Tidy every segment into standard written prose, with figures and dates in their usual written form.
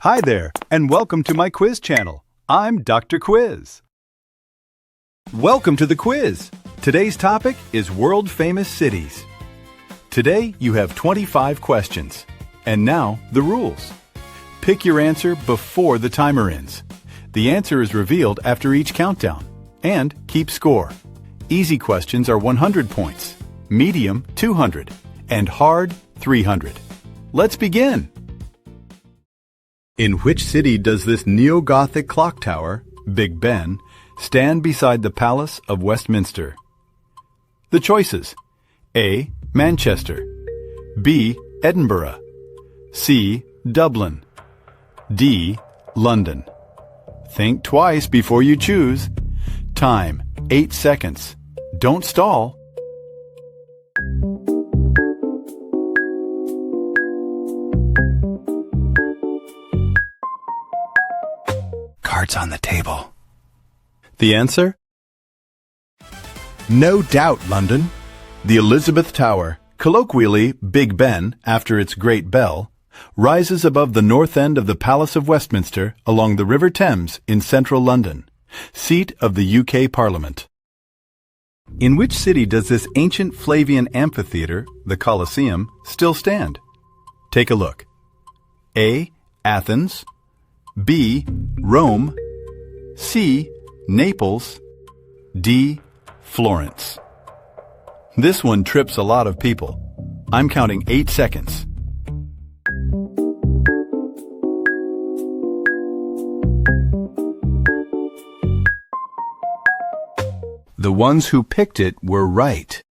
Hi there, and welcome to my quiz channel. I'm Dr. Quiz. Welcome to the quiz. Today's topic is world-famous cities. Today, you have 25 questions. And now, the rules. Pick your answer before the timer ends. The answer is revealed after each countdown. And keep score. Easy questions are 100 points, medium 200, and hard 300. Let's begin. In which city does this neo-Gothic clock tower, Big Ben, stand beside the Palace of Westminster? The choices: A. Manchester, B. Edinburgh, C. Dublin, D. London. Think twice before you choose. Time, 8 seconds. Don't stall. Cards on the table. The answer? No doubt, London. The Elizabeth Tower, colloquially Big Ben after its great bell, rises above the north end of the Palace of Westminster along the River Thames in central London, seat of the UK Parliament. In which city does this ancient Flavian amphitheater, the Colosseum, still stand? Take a look. A. Athens, B. Rome, C. Naples, D. Florence. This one trips a lot of people. I'm counting 8 seconds. The ones who picked it were right.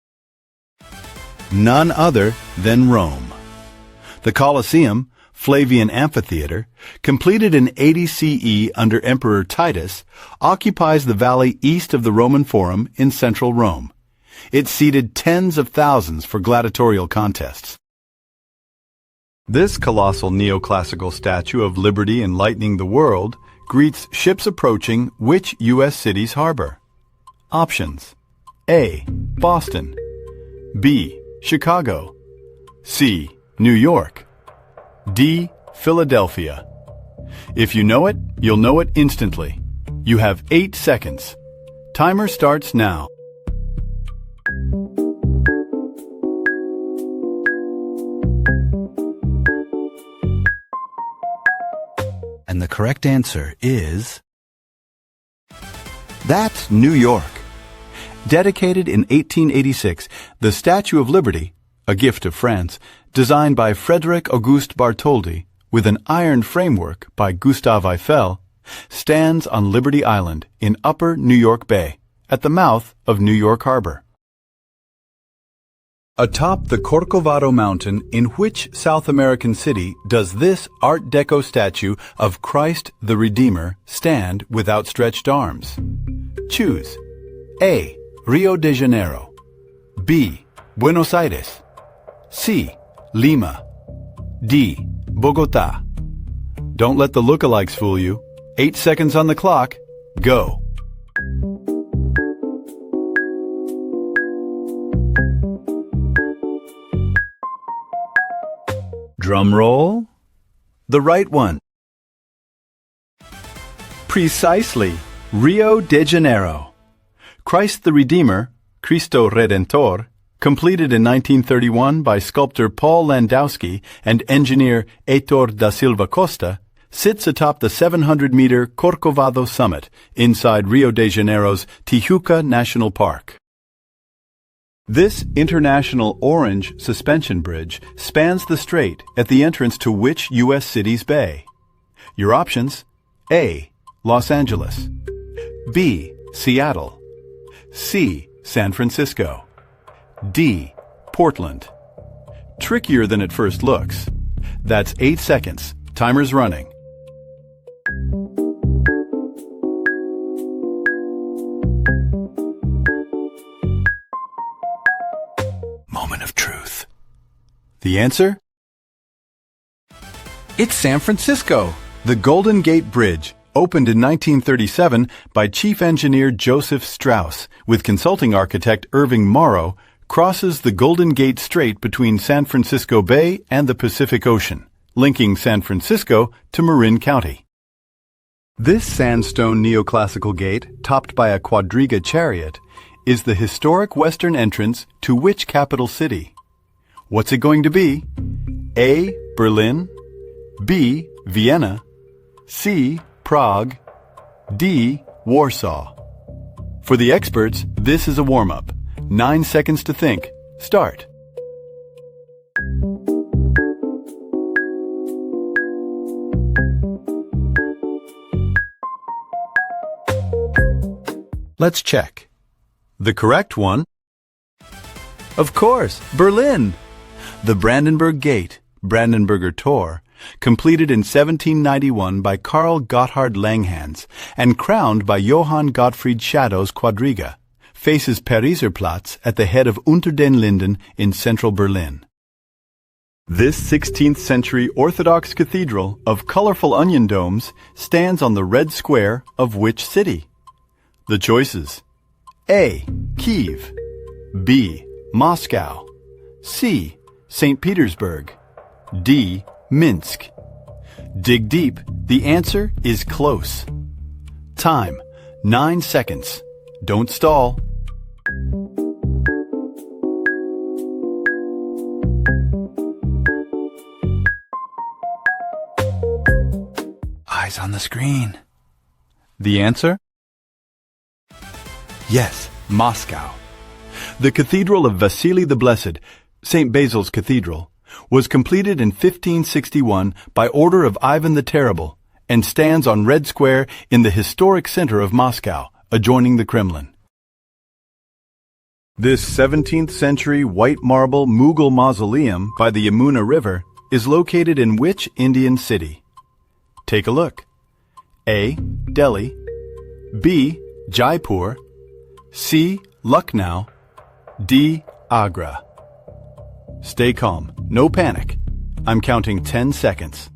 None other than Rome. The Colosseum, Flavian Amphitheater, completed in 80 CE under Emperor Titus, occupies the valley east of the Roman Forum in central Rome. It seated tens of thousands for gladiatorial contests. This colossal neoclassical statue of liberty enlightening the world greets ships approaching which U.S. city's harbor? Options: A. Boston, B. Chicago, C. New York, D. Philadelphia. If you know it, you'll know it instantly. You have 8 seconds. Timer starts now. And the correct answer is... that's New York. Dedicated in 1886, the Statue of Liberty, a gift of France, designed by Frederick Auguste Bartholdi, with an iron framework by Gustave Eiffel, stands on Liberty Island in Upper New York Bay, at the mouth of New York Harbor. Atop the Corcovado Mountain, in which South American city does this Art Deco statue of Christ the Redeemer stand with outstretched arms? Choose A. Rio de Janeiro, B. Buenos Aires, C. Lima, D. Bogotá. Don't let the lookalikes fool you. 8 seconds on the clock. Go. Drum roll. The right one. Precisely. Rio de Janeiro. Christ the Redeemer, Cristo Redentor, completed in 1931 by sculptor Paul Landowski and engineer Heitor da Silva Costa, sits atop the 700-meter Corcovado summit inside Rio de Janeiro's Tijuca National Park. This international orange suspension bridge spans the strait at the entrance to which U.S. city's bay? Your options: A. Los Angeles, B. Seattle, C. San Francisco, D. Portland. Trickier than it first looks. That's 8 seconds. Timer's running. Moment of truth. The answer? It's San Francisco. The Golden Gate Bridge, opened in 1937 by Chief Engineer Joseph Strauss with consulting architect Irving Morrow, crosses the Golden Gate Strait between San Francisco Bay and the Pacific Ocean, linking San Francisco to Marin County. This sandstone neoclassical gate, topped by a quadriga chariot, is the historic western entrance to which capital city? What's it going to be? A. Berlin, B. Vienna, C. Prague, D. Warsaw. For the experts, this is a warm-up. 9 seconds to think. Start. Let's check. The correct one, of course, Berlin. The Brandenburg Gate, Brandenburger Tor, completed in 1791 by Karl Gotthard Langhans and crowned by Johann Gottfried Schadow's quadriga, faces Pariser Platz at the head of Unter den Linden in central Berlin. This 16th century Orthodox cathedral of colorful onion domes stands on the red square of which city? The choices: A. Kiev, B. Moscow, C. St. Petersburg, D. Minsk. Dig deep. The answer is close. Time: 9 seconds. Don't stall. Eyes on the screen. The answer? Yes, Moscow. The Cathedral of Vasily the Blessed, St. Basil's Cathedral, was completed in 1561 by order of Ivan the Terrible and stands on Red Square in the historic center of Moscow, adjoining the Kremlin. This 17th century white marble Mughal mausoleum by the Yamuna River is located in which Indian city? Take a look. A. Delhi, B. Jaipur, C. Lucknow, D. Agra. Stay calm. No panic. I'm counting 10 seconds.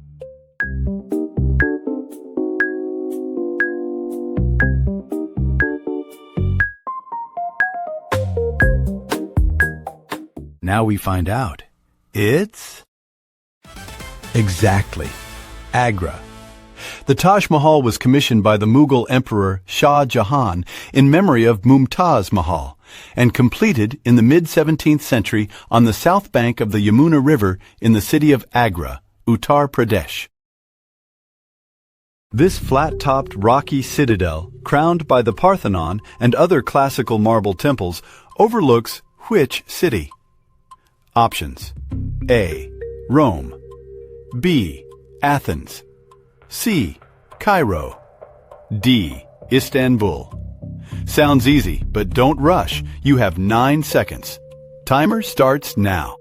Now we find out. It's exactly Agra. The Taj Mahal was commissioned by the Mughal Emperor Shah Jahan in memory of Mumtaz Mahal and completed in the mid-17th century on the south bank of the Yamuna River in the city of Agra, Uttar Pradesh. This flat-topped rocky citadel, crowned by the Parthenon and other classical marble temples, overlooks which city? Options: A. Rome, B. Athens, C. Cairo, D. Istanbul. Sounds easy, but don't rush. You have 9 seconds. Timer starts now.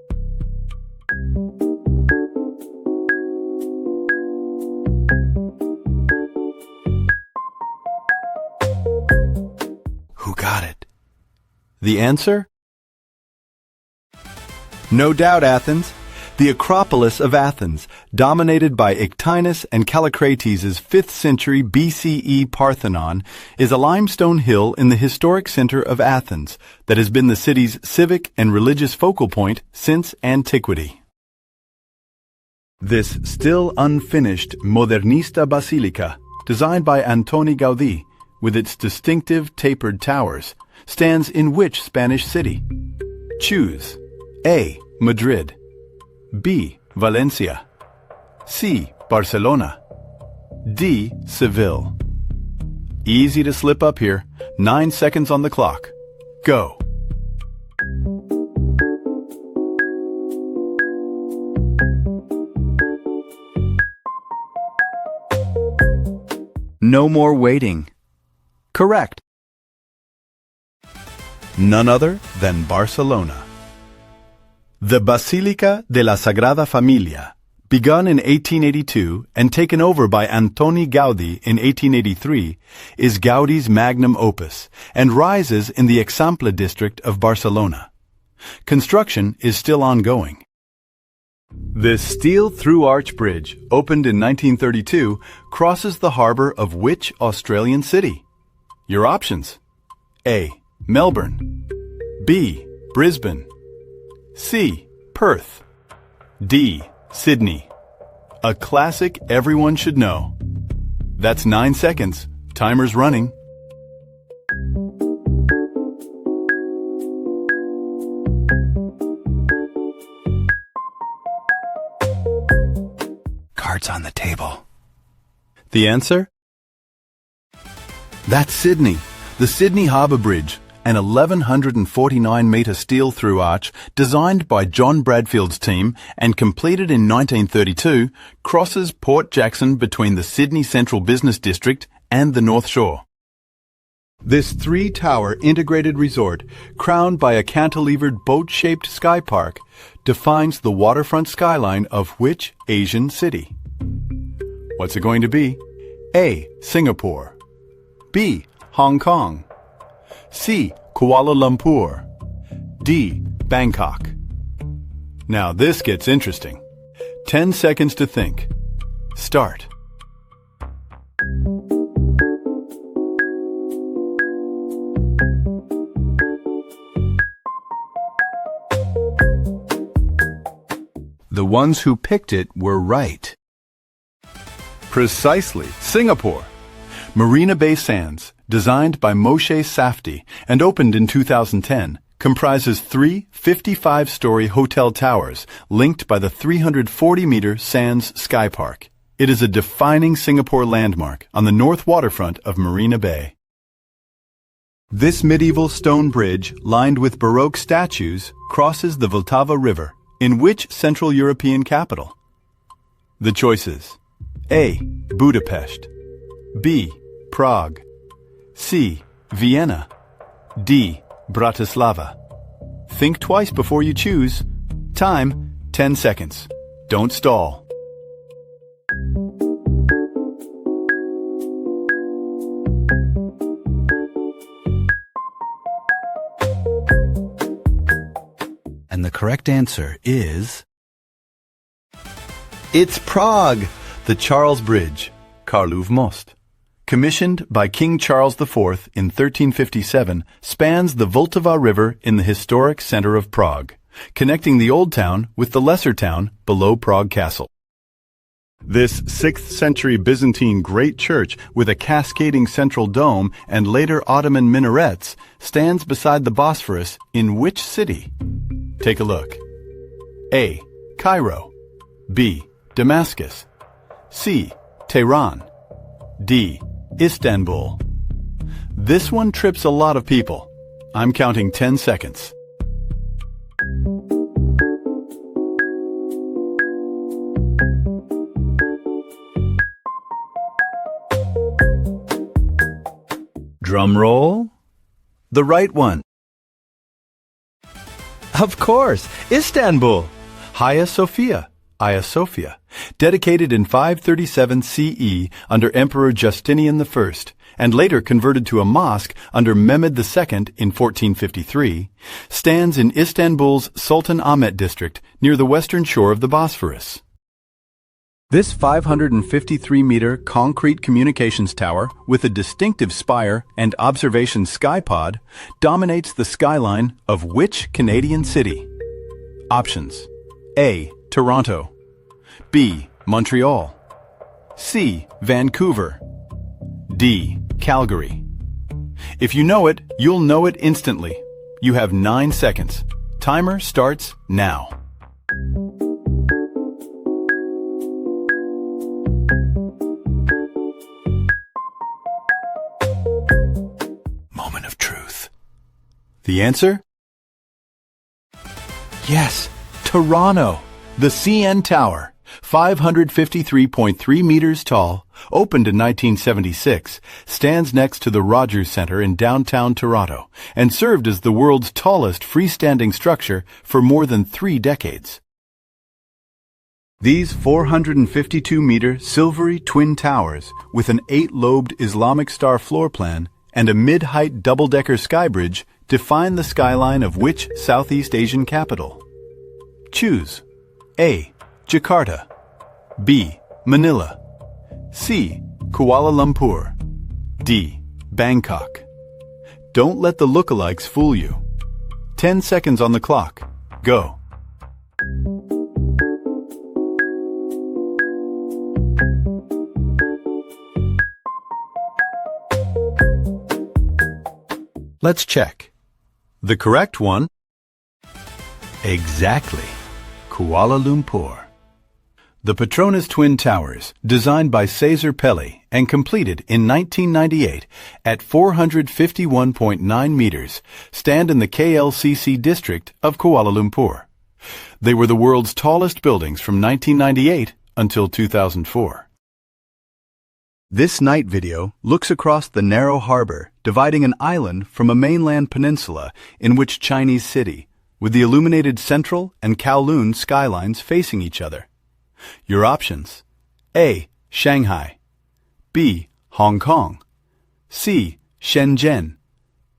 Who got it? The answer? No doubt Athens. The Acropolis of Athens, dominated by Ectinus and Callicrates' 5th century BCE Parthenon, is a limestone hill in the historic center of Athens that has been the city's civic and religious focal point since antiquity. This still unfinished Modernista Basilica, designed by Antoni Gaudí, with its distinctive tapered towers, stands in which Spanish city? Choose A. Madrid, B. Valencia, C. Barcelona, D. Seville. Easy to slip up here. 9 seconds on the clock. Go. No more waiting. Correct. None other than Barcelona. The Basílica de la Sagrada Familia, begun in 1882 and taken over by Antoni Gaudí in 1883, is Gaudí's magnum opus and rises in the Eixample district of Barcelona. Construction is still ongoing. This steel through-arch bridge, opened in 1932, crosses the harbour of which Australian city? Your options: A. Melbourne, B. Brisbane, C. Perth, D. Sydney. A classic everyone should know. That's 9 seconds. Timer's running. Cards on the table. The answer? That's Sydney. The Sydney Harbour Bridge, an 1,149-metre steel-through arch designed by John Bradfield's team and completed in 1932, crosses Port Jackson between the Sydney Central Business District and the North Shore. This three-tower integrated resort, crowned by a cantilevered boat-shaped sky park, defines the waterfront skyline of which Asian city? What's it going to be? A. Singapore. B. Hong Kong. C. Kuala Lumpur. D. Bangkok. Now this gets interesting. 10 seconds to think. Start. The ones who picked it were right. Precisely, Singapore. Marina Bay Sands, designed by Moshe Safdie and opened in 2010, comprises three 55-story hotel towers linked by the 340-meter Sands Sky Park. It is a defining Singapore landmark on the north waterfront of Marina Bay. This medieval stone bridge, lined with Baroque statues, crosses the Vltava River. In which Central European capital? The choices: A. Budapest, B. Prague, C. Vienna, D. Bratislava. Think twice before you choose. Time, 10 seconds. Don't stall. And the correct answer is... It's Prague, the Charles Bridge, Karlov Most. Commissioned by King Charles IV in 1357, spans the Vltava River in the historic center of Prague, connecting the Old Town with the lesser town below Prague Castle. This 6th century Byzantine great church with a cascading central dome and later Ottoman minarets stands beside the Bosphorus in which city? Take a look. A. Cairo. B. Damascus. C. Tehran. D. Istanbul. This one trips a lot of people. I'm counting 10 seconds. Drum roll. The right one. Of course, Istanbul. Hagia Sophia, dedicated in 537 CE under Emperor Justinian I, and later converted to a mosque under Mehmed II in 1453, stands in Istanbul's Sultan Ahmet district near the western shore of the Bosphorus. This 553-meter concrete communications tower with a distinctive spire and observation skypod dominates the skyline of which Canadian city? Options: A. Toronto, B. Montreal, C. Vancouver, D. Calgary. If you know it, you'll know it instantly. You have 9 seconds. Timer starts now. Moment of truth. The answer? Yes, Toronto. The CN Tower, 553.3 meters tall, opened in 1976, stands next to the Rogers Centre in downtown Toronto and served as the world's tallest freestanding structure for more than 3 decades. These 452-meter silvery twin towers with an 8-lobed Islamic star floor plan and a mid-height double-decker skybridge define the skyline of which Southeast Asian capital? Choose. A. Jakarta, B. Manila, C. Kuala Lumpur, D. Bangkok. Don't let the lookalikes fool you. 10 seconds on the clock. Go. Let's check. The correct one. Exactly. Kuala Lumpur. The Petronas Twin Towers, designed by Cesar Pelli and completed in 1998 at 451.9 meters, stand in the KLCC district of Kuala Lumpur. They were the world's tallest buildings from 1998 until 2004. This night video looks across the narrow harbor, dividing an island from a mainland peninsula in which Chinese city, with the illuminated central and Kowloon skylines facing each other. Your options: A. Shanghai, B. Hong Kong, C. Shenzhen,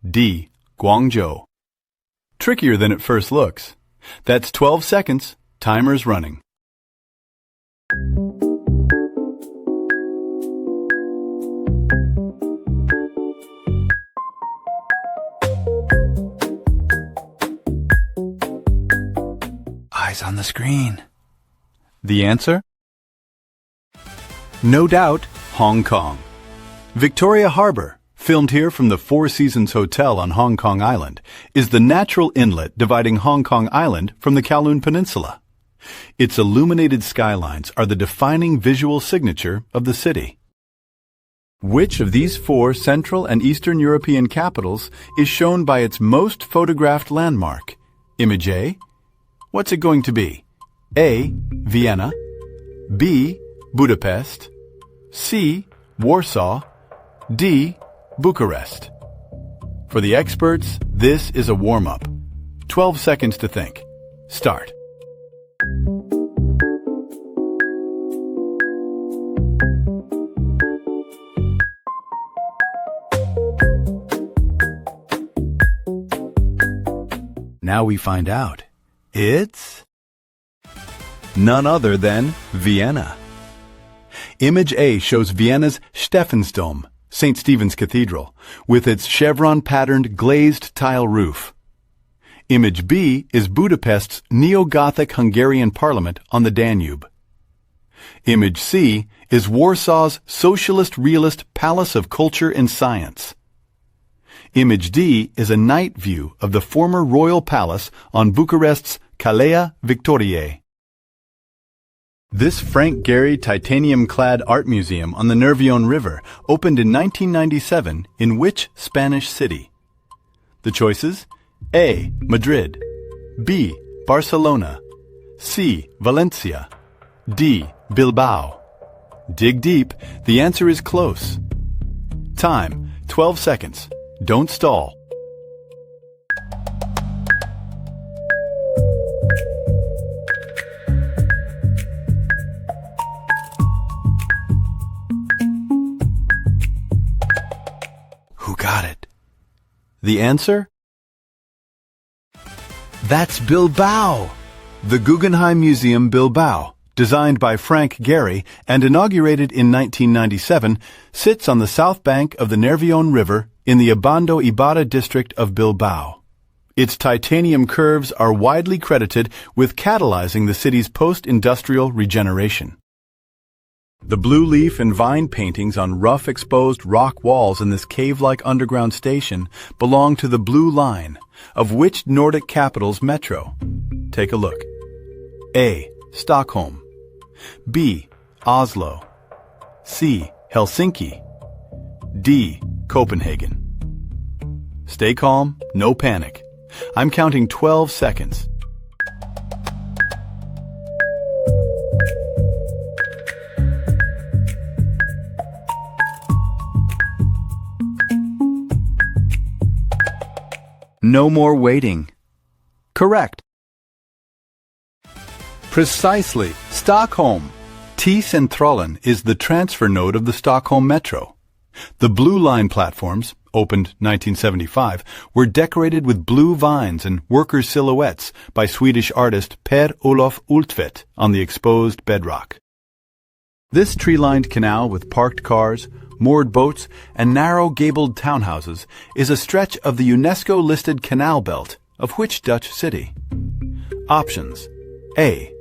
D. Guangzhou. Trickier than it first looks. That's 12 seconds. Timer's running. Eyes on the screen. The answer? No doubt, Hong Kong. Victoria Harbour, filmed here from the Four Seasons Hotel on Hong Kong Island, is the natural inlet dividing Hong Kong Island from the Kowloon Peninsula. Its illuminated skylines are the defining visual signature of the city. Which of these four Central and Eastern European capitals is shown by its most photographed landmark? Image A? What's it going to be? A. Vienna, B. Budapest, C. Warsaw, D. Bucharest. For the experts, this is a warm-up. 12 seconds to think. Start. Now we find out. It's none other than Vienna. Image A shows Vienna's Stephansdom, St. Stephen's Cathedral, with its chevron-patterned glazed tile roof. Image B is Budapest's neo-Gothic Hungarian Parliament on the Danube. Image C is Warsaw's socialist realist Palace of Culture and Science. Image D is a night view of the former royal palace on Bucharest's Calea Victoriei. This Frank Gehry titanium-clad art museum on the Nervión River opened in 1997 in which Spanish city? The choices: A. Madrid, B. Barcelona, C. Valencia, D. Bilbao. Dig deep. The answer is close. Time, 12 seconds. Don't stall. Who got it? The answer? That's Bilbao! The Guggenheim Museum Bilbao, designed by Frank Gehry and inaugurated in 1997, sits on the south bank of the Nervión River in the Abando Ibarra district of Bilbao. Its titanium curves are widely credited with catalyzing the city's post-industrial regeneration. The blue leaf and vine paintings on rough exposed rock walls in this cave-like underground station belong to the Blue Line, of which Nordic capital's metro? Take a look. A. Stockholm, B. Oslo, C. Helsinki, D. Copenhagen. Stay calm, no panic. I'm counting 12 seconds. No more waiting. Correct. Precisely, Stockholm. T-Centralen is the transfer node of the Stockholm Metro. The Blue Line platforms, opened 1975, were decorated with blue vines and worker silhouettes by Swedish artist Per-Olof Hultvedt on the exposed bedrock. This tree-lined canal with parked cars, moored boats, and narrow gabled townhouses is a stretch of the UNESCO-listed canal belt of which Dutch city? Options: A.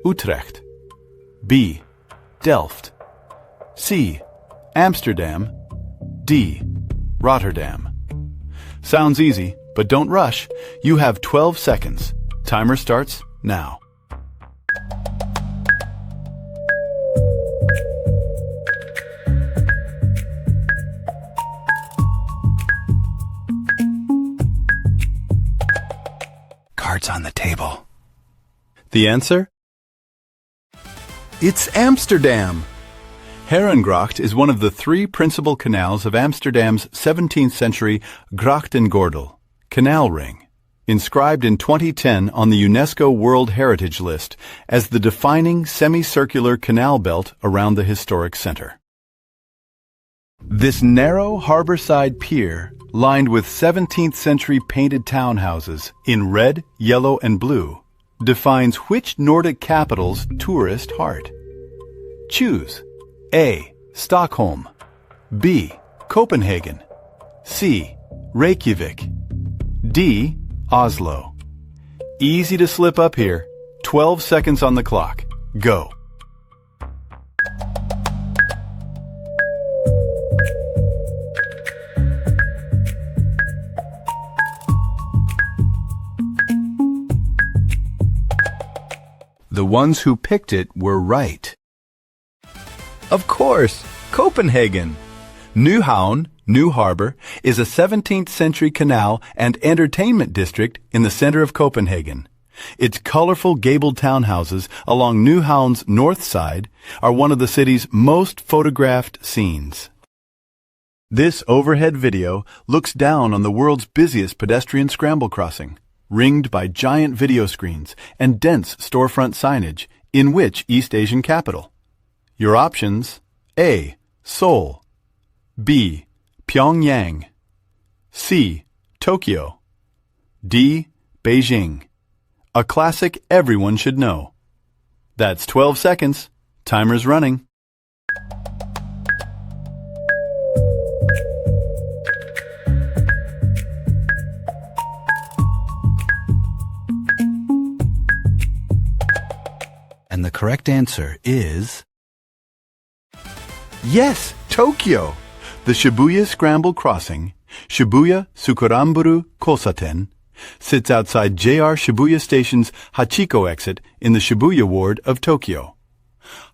Utrecht, B. Delft, C. Amsterdam, D. Rotterdam. Sounds easy, but don't rush. You have 12 seconds. Timer starts now. Cards on the table. The answer? It's Amsterdam. Herengracht is one of the three principal canals of Amsterdam's 17th century Grachtengordel, canal ring, inscribed in 2010 on the UNESCO World Heritage List as the defining semicircular canal belt around the historic center. This narrow harborside pier, lined with 17th century painted townhouses in red, yellow, and blue, defines which Nordic capital's tourist heart. Choose A. Stockholm, B. Copenhagen, C. Reykjavik, D. Oslo. Easy to slip up here. 12 seconds on the clock. Go. The ones who picked it were right. Of course, Copenhagen. Nyhavn, New Harbor, is a 17th century canal and entertainment district in the center of Copenhagen. Its colorful gabled townhouses along Nyhavn's north side are one of the city's most photographed scenes. This overhead video looks down on the world's busiest pedestrian scramble crossing, ringed by giant video screens and dense storefront signage in which East Asian capital? Your options: A. Seoul, B. Pyongyang, C. Tokyo, D. Beijing. A classic everyone should know. That's 12 seconds. Timer's running. And the correct answer is... Yes, Tokyo! The Shibuya Scramble Crossing, Shibuya Tsukuramburu Kosaten, sits outside JR Shibuya Station's Hachiko exit in the Shibuya ward of Tokyo.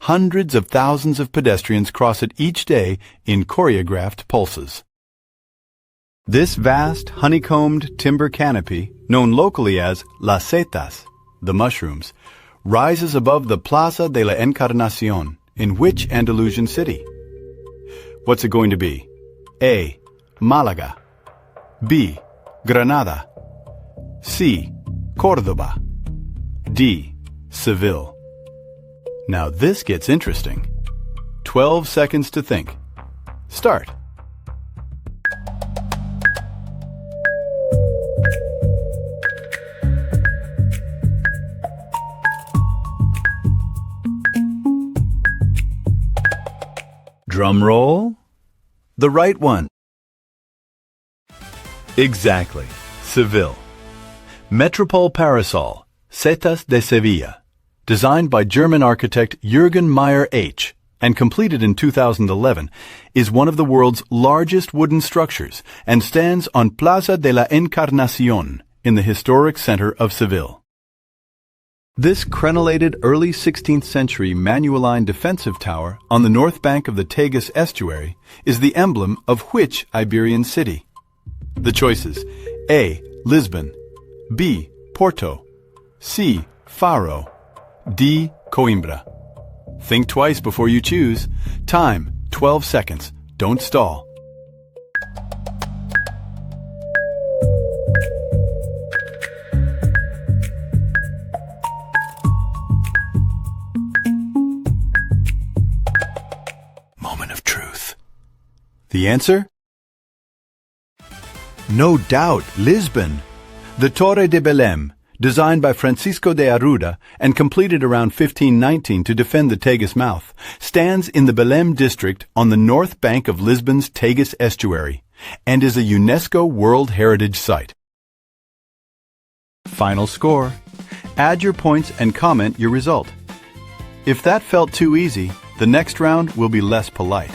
Hundreds of thousands of pedestrians cross it each day in choreographed pulses. This vast, honeycombed timber canopy, known locally as las setas, the mushrooms, rises above the Plaza de la Encarnacion in which Andalusian city? What's it going to be? A. Malaga, B. Granada, C. Córdoba, D. Seville. Now this gets interesting. 12 seconds to think. Start. Drum roll. The right one. Exactly. Seville. Metropole Parasol, Setas de Sevilla, designed by German architect Jürgen Meyer H. and completed in 2011, is one of the world's largest wooden structures and stands on Plaza de la Encarnacion in the historic center of Seville. This crenellated early 16th century Manueline defensive tower on the north bank of the Tagus estuary is the emblem of which Iberian city? The choices: A. Lisbon, B. Porto, C. Faro, D. Coimbra. Think twice before you choose. Time, 12 seconds. Don't stall. Moment of truth. The answer? No doubt, Lisbon. The Torre de Belém, designed by Francisco de Arruda and completed around 1519 to defend the Tagus mouth, stands in the Belém district on the north bank of Lisbon's Tagus estuary and is a UNESCO World Heritage Site. Final score. Add your points and comment your result. If that felt too easy, the next round will be less polite.